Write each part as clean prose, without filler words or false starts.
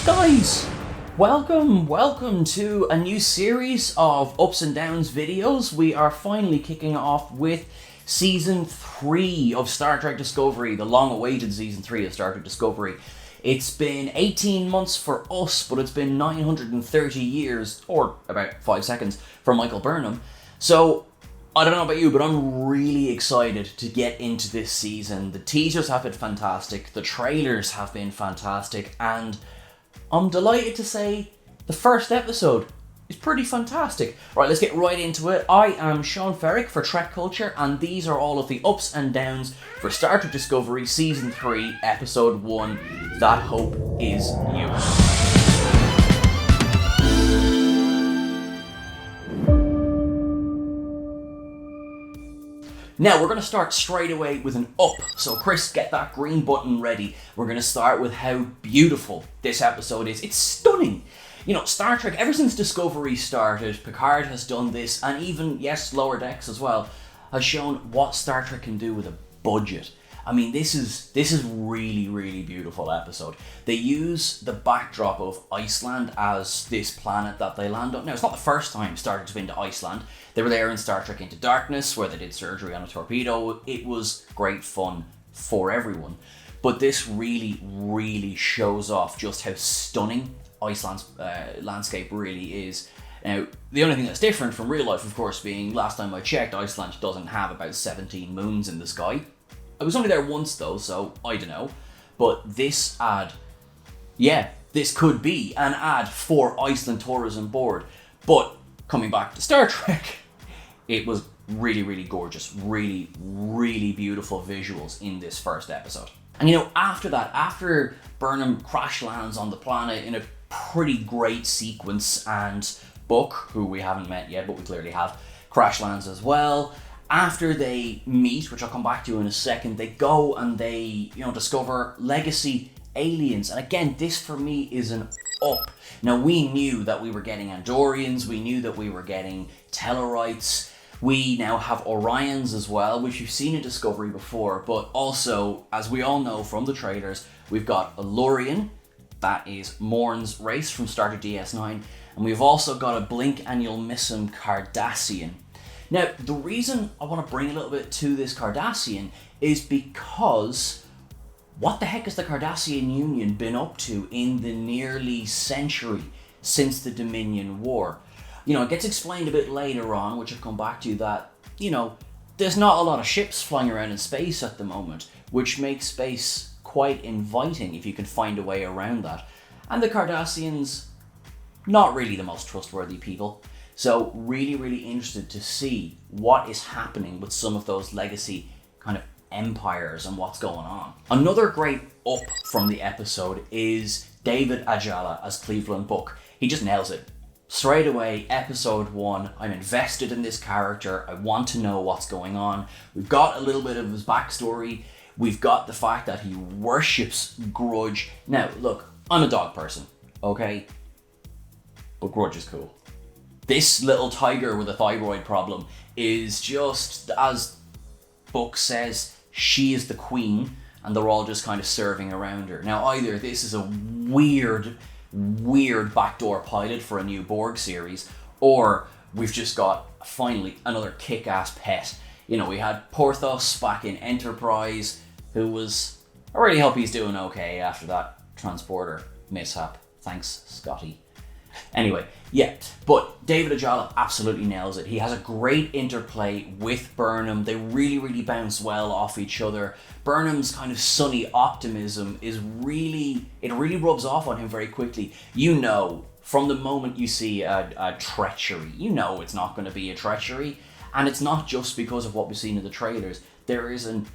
Guys, welcome to a new series of Ups and Downs videos. We are finally kicking off with Season 3 of Star Trek Discovery, the long-awaited Season 3 of Star Trek Discovery. It's been 18 months for us, but it's been 930 years, or about 5 seconds, for Michael Burnham. So, I don't know about you, but I'm really excited to get into this season. The teasers have been fantastic, the trailers have been fantastic, and I'm delighted to say the first episode is pretty fantastic. Right, let's get right into it. I am Seán Ferrick for Trek Culture, and these are all of the ups and downs for Star Trek Discovery Season 3, Episode 1, That Hope Is You. Now, we're going to start straight away with an up. So, Chris, get that green button ready. We're going to start with how beautiful this episode is. It's stunning. You know, Star Trek, ever since Discovery started, Picard has done this, and even, yes, Lower Decks as well, has shown what Star Trek can do with a budget. I mean, this is really, really beautiful episode. They use the backdrop of Iceland as this planet that they land on. Now, it's not the first time Star Trek's been to Iceland. They were there in Star Trek Into Darkness, where they did surgery on a torpedo. It was great fun for everyone. But this really, really shows off just how stunning Iceland's landscape really is. Now, the only thing that's different from real life, of course, being last time I checked, Iceland doesn't have about 17 moons in the sky. I was only there once though, so I don't know. But this could be an ad for Iceland Tourism Board. But coming back to Star Trek, it was really, really gorgeous. Really, really beautiful visuals in this first episode. And you know, after that, after Burnham crash lands on the planet in a pretty great sequence, and Book, who we haven't met yet, but we clearly have, crash lands as well. After they meet, which I'll come back to in a second, they go and they, discover legacy aliens. And again, this for me is an up. Now, we knew that we were getting Andorians, we knew that we were getting Tellarites, we now have Orions as well, which you've seen in Discovery before, but also, as we all know from the trailers, we've got Elurian, that is Morn's race from Star Trek DS9, and we've also got a blink and you'll miss him Cardassian. Now, the reason I want to bring a little bit to this Cardassian is because what the heck has the Cardassian Union been up to in the nearly century since the Dominion War? You know, it gets explained a bit later on, which I'll come back to, that, there's not a lot of ships flying around in space at the moment, which makes space quite inviting if you can find a way around that. And the Cardassians, not really the most trustworthy people. So really, really interested to see what is happening with some of those legacy kind of empires and what's going on. Another great up from the episode is David Ajala as Cleveland Book. He just nails it. Straight away, episode 1, I'm invested in this character. I want to know what's going on. We've got a little bit of his backstory. We've got the fact that he worships Grudge. Now, look, I'm a dog person, okay? But Grudge is cool. This little tiger with a thyroid problem is just, as Book says, she is the queen, and they're all just kind of serving around her. Now, either this is a weird backdoor pilot for a new Borg series, or we've just got, finally, another kick-ass pet. You know, we had Porthos back in Enterprise, who was... I really hope he's doing okay after that transporter mishap. Thanks, Scotty. Anyway, yeah, but David Ajala absolutely nails it. He has a great interplay with Burnham. They really, really bounce well off each other. Burnham's kind of sunny optimism it really rubs off on him very quickly. You know, from the moment you see a treachery, you know it's not going to be a treachery. And it's not just because of what we've seen in the trailers. There is an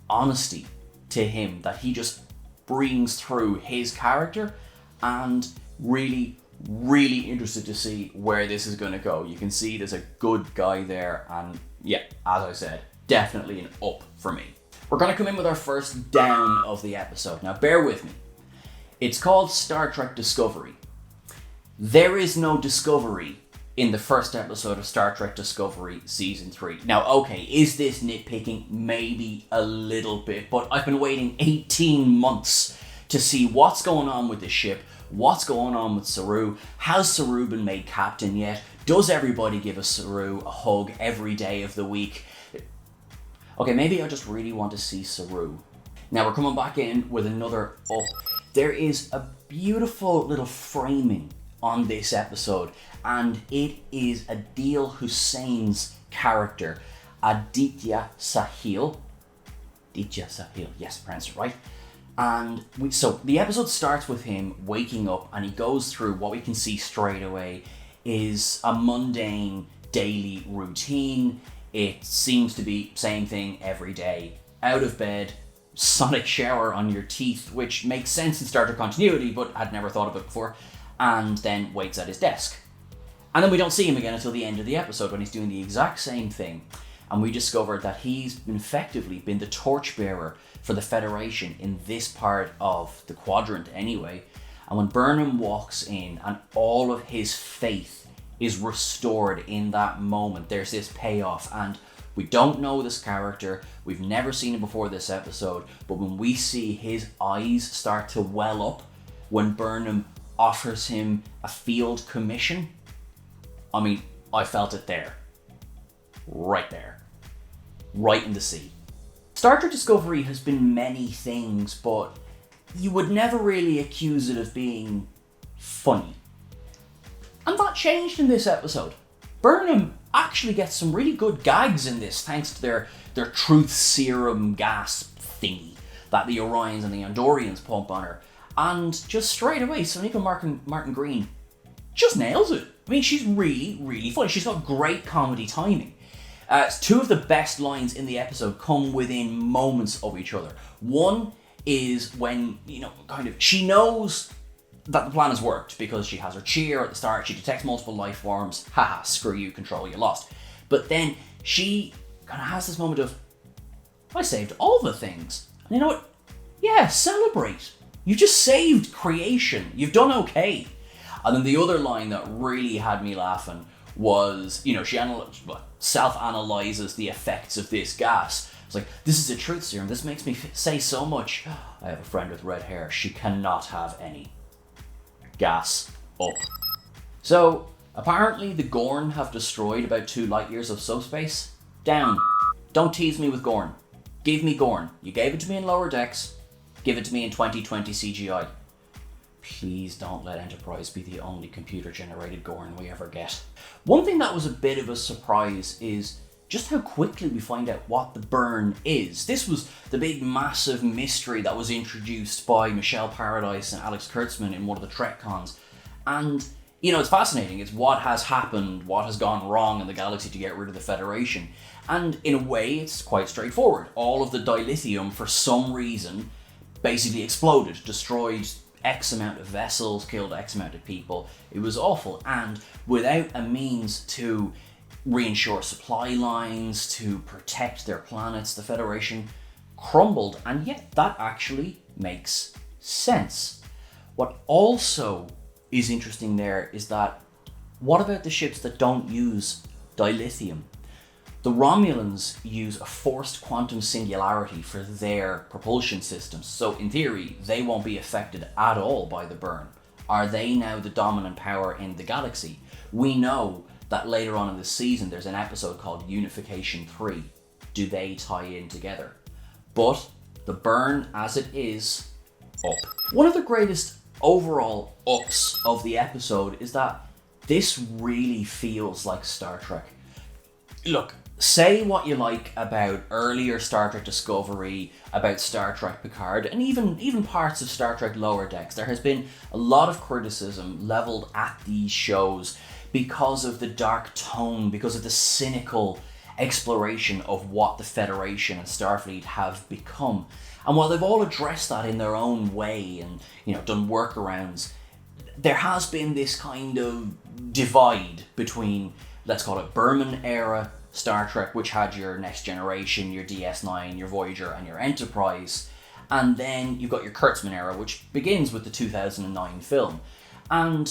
honesty to him that he just brings through his character, and really interested to see where this is going to go. You can see there's a good guy there, and yeah, as I said, definitely an up for me. We're going to come in with our first down of the episode. Now, bear with me. It's called Star Trek Discovery. There is no Discovery in the first episode of Star Trek Discovery Season 3. Now, okay, is this nitpicking? Maybe a little bit, but I've been waiting 18 months to see what's going on with this ship, What's going on with Saru? Has Saru been made captain yet? Does everybody give a Saru a hug every day of the week? Okay, maybe I just really want to see Saru. Now we're coming back in with another up. There is a beautiful little framing on this episode, and it is Adil Hussein's character, Aditya Sahil. Aditya Sahil, yes, pronounced it right. And so the episode starts with him waking up, and he goes through what we can see straight away is a mundane daily routine. It seems to be same thing every day. Out of bed, sonic shower on your teeth, which makes sense in Star Trek continuity, but I'd never thought of it before, and then waits at his desk. And then we don't see him again until the end of the episode when he's doing the exact same thing. And we discover that he's effectively been the torchbearer for the Federation in this part of the quadrant anyway. And when Burnham walks in and all of his faith is restored in that moment, there's this payoff. And we don't know this character, we've never seen him before this episode, but when we see his eyes start to well up when Burnham offers him a field commission, I mean, I felt it there. Right there. Right in the sea. Star Trek Discovery has been many things, but you would never really accuse it of being funny. And that changed in this episode. Burnham actually gets some really good gags in this, thanks to their truth serum gas thingy that the Orions and the Andorians pump on her. And just straight away, Sonika Martin Green just nails it. I mean, she's really, really funny. She's got great comedy timing. Two of the best lines in the episode come within moments of each other. One is when, she knows that the plan has worked because she has her cheer at the start, she detects multiple life forms, haha, screw you, Control, you lost. But then she kind of has this moment of, I saved all the things. And you know what? Yeah, celebrate. You just saved creation. You've done okay. And then the other line that really had me laughing was, she self-analyzes the effects of this gas. It's like, this is a truth serum. This makes me say so much. I have a friend with red hair. She cannot have any. Gas up. So, apparently the Gorn have destroyed about 2 light years of subspace. Down. Don't tease me with Gorn. Give me Gorn. You gave it to me in Lower Decks. Give it to me in 2020 CGI. Please don't let Enterprise be the only computer-generated Gorn we ever get. One thing that was a bit of a surprise is just how quickly we find out what the burn is. This was the big massive mystery that was introduced by Michelle Paradise and Alex Kurtzman in one of the TrekCons. And, it's fascinating. It's what has happened, what has gone wrong in the galaxy to get rid of the Federation. And in a way, it's quite straightforward. All of the dilithium, for some reason, basically exploded, destroyed X amount of vessels, killed X amount of people. It was awful, and without a means to reinsure supply lines, to protect their planets, the Federation crumbled, and yet that actually makes sense. What also is interesting there is that, what about the ships that don't use dilithium? The Romulans use a forced quantum singularity for their propulsion systems, so in theory, they won't be affected at all by the burn. Are they now the dominant power in the galaxy? We know that later on in the season, there's an episode called Unification 3. Do they tie in together? But the burn as it is, up. One of the greatest overall ups of the episode is that this really feels like Star Trek. Look, say what you like about earlier Star Trek Discovery, about Star Trek Picard, and even parts of Star Trek Lower Decks. There has been a lot of criticism leveled at these shows because of the dark tone, because of the cynical exploration of what the Federation and Starfleet have become. And while they've all addressed that in their own way and, done workarounds, there has been this kind of divide between, let's call it Berman era Star Trek, which had your Next Generation, your DS9, your Voyager, and your Enterprise. And then you've got your Kurtzman era, which begins with the 2009 film. And,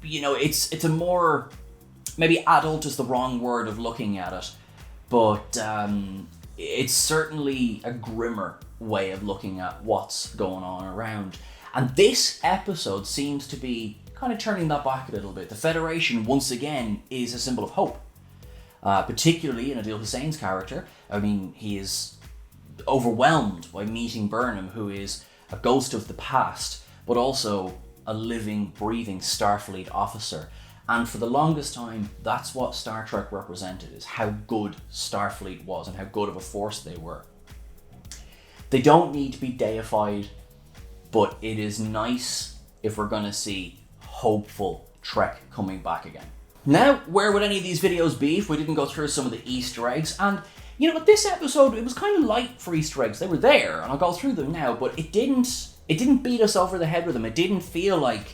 it's a more, maybe adult is the wrong word of looking at it, but it's certainly a grimmer way of looking at what's going on around. And this episode seems to be kind of turning that back a little bit. The Federation, once again, is a symbol of hope. Particularly in Adil Hussein's character. I mean, he is overwhelmed by meeting Burnham, who is a ghost of the past, but also a living, breathing Starfleet officer. And for the longest time, that's what Star Trek represented, is how good Starfleet was and how good of a force they were. They don't need to be deified, but it is nice if we're going to see hopeful Trek coming back again. Now, where would any of these videos be if we didn't go through some of the Easter eggs? And, you know, with this episode, it was kind of light for Easter eggs. They were there, and I'll go through them now, but it didn't beat us over the head with them. It didn't feel like,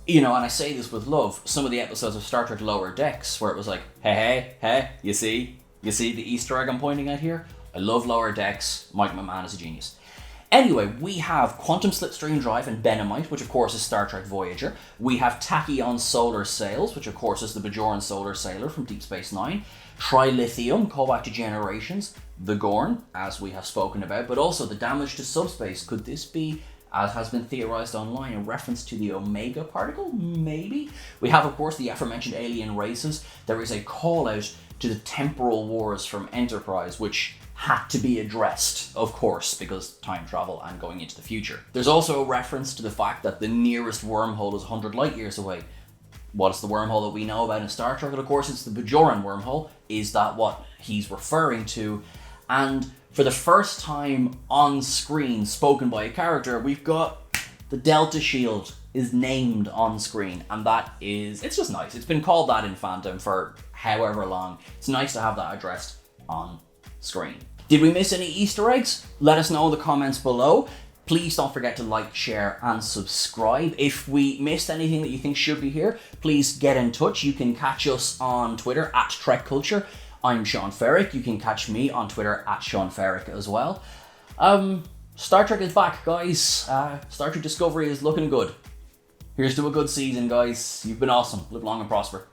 you know, and I say this with love, some of the episodes of Star Trek Lower Decks, where it was like, hey, you see the Easter egg I'm pointing at here? I love Lower Decks. Mike McMahon is a genius. Anyway, we have Quantum Slipstream Drive and Benamite, which of course is Star Trek Voyager. We have Tachyon Solar Sails, which of course is the Bajoran Solar Sailor from Deep Space Nine. Trilithium, callback to Generations. The Gorn, as we have spoken about, but also the damage to subspace. Could this be, as has been theorized online, a reference to the Omega particle? Maybe. We have, of course, the aforementioned alien races. There is a call out to the temporal wars from Enterprise, which had to be addressed, of course, because time travel and going into the future. There's also a reference to the fact that the nearest wormhole is 100 light years away. What's the wormhole that we know about in Star Trek? And of course, it's the Bajoran wormhole. Is that what he's referring to? And for the first time on screen, spoken by a character, we've got the Delta Shield is named on screen, and that is, it's just nice. It's been called that in fandom for however long. It's nice to have that addressed on screen. Did we miss any Easter eggs? Let us know in the comments below. Please don't forget to like, share, and subscribe. If we missed anything that you think should be here, please get in touch. You can catch us on Twitter at Trek Culture. I'm Seán Ferrick. You can catch me on Twitter at Seán Ferrick as well. Star Trek is back, guys. Star Trek Discovery is looking good. Here's to a good season, guys. You've been awesome. Live long and prosper.